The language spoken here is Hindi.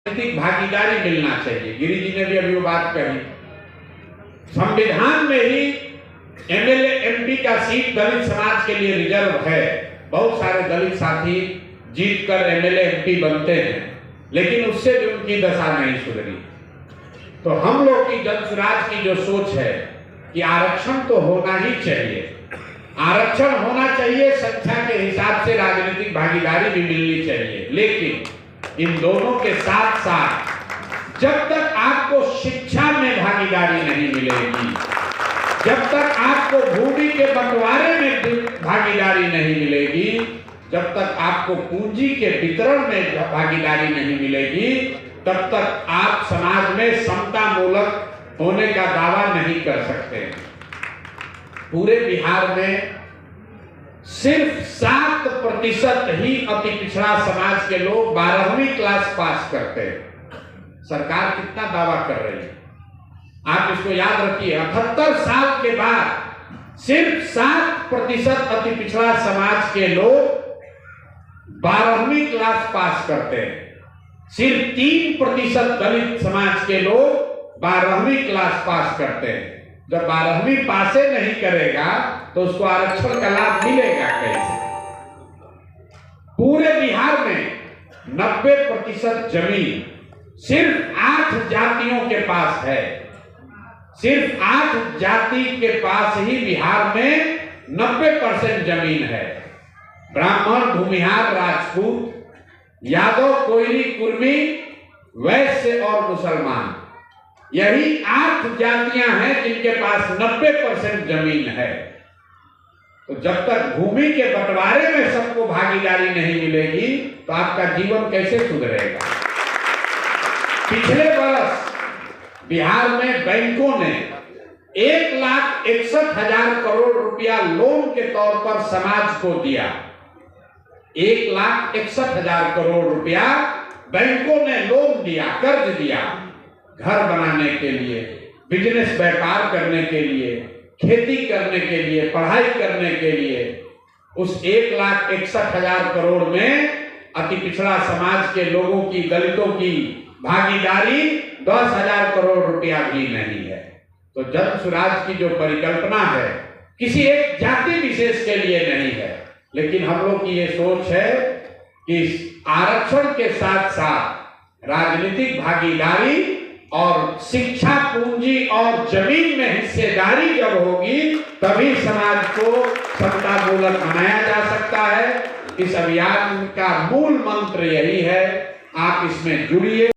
राजनीतिक भागीदारी मिलना चाहिए। गिरी जी ने भी अभी वो बात कही। संविधान में ही एमएलए एमपी का सीट दलित समाज के लिए रिजर्व है। बहुत सारे दलित साथी जीतकर एमएलए एमपी बनते हैं, लेकिन उससे भी उनकी दशा नहीं सुधरी। तो हम लोग की जन स्वराज की जो सोच है कि आरक्षण तो होना ही चाहिए, आरक्षण होना चाहिए, संख्या के हिसाब से राजनीतिक भागीदारी भी मिलनी चाहिए, लेकिन इन दोनों के साथ साथ जब तक आपको शिक्षा में भागीदारी नहीं मिलेगी, जब तक आपको भूमि के बंटवारे में भागीदारी नहीं मिलेगी, जब तक आपको पूंजी के वितरण में भागीदारी नहीं मिलेगी, तब तक आप समाज में समता मूलक होने का दावा नहीं कर सकते। पूरे बिहार में सिर्फ 7% ही अति पिछड़ा समाज के लोग 12वीं क्लास पास करते हैं। सरकार कितना दावा कर रही है, आप इसको याद रखिए। 78 साल के बाद सिर्फ 7% अति पिछड़ा समाज के लोग 12वीं क्लास पास करते हैं। सिर्फ 3% दलित समाज के लोग 12वीं क्लास पास करते हैं। जब 12वीं पासे नहीं करेगा तो उसको आरक्षण का लाभ मिलेगा कैसे? पूरे बिहार में 90% जमीन सिर्फ 8 जातियों के पास है। सिर्फ 8 जाति के पास ही बिहार में 90% जमीन है। ब्राह्मण, भूमिहार, राजपूत, यादव, कोयरी, कुर्मी, वैश्य और मुसलमान, यही 8 जातियां हैं जिनके पास 90% जमीन है। तो जब तक भूमि के बंटवारे में सबको भागीदारी नहीं मिलेगी तो आपका जीवन कैसे सुधरेगा? पिछले वर्ष बिहार में बैंकों ने 1,61,000 करोड़ रुपया लोन के तौर पर समाज को दिया। 1,61,000 करोड़ रुपया बैंकों ने लोन दिया, कर्ज दिया, घर बनाने के लिए, बिजनेस व्यापार करने के लिए, खेती करने के लिए, पढ़ाई करने के लिए। उस 1,61,000 करोड़ में अति पिछड़ा समाज के लोगों की, दलितों की भागीदारी 10,000 करोड़ रुपया भी नहीं है। तो जन स्वराज की जो परिकल्पना है किसी एक जाति विशेष के लिए नहीं है, लेकिन हम लोग की ये सोच है कि आरक्षण के साथ साथ राजनीतिक भागीदारी और शिक्षा, पूंजी और जमीन में हिस्सेदारी जब होगी तभी समाज को समता मूलक बनाया जा सकता है। इस अभियान का मूल मंत्र यही है, आप इसमें जुड़िए।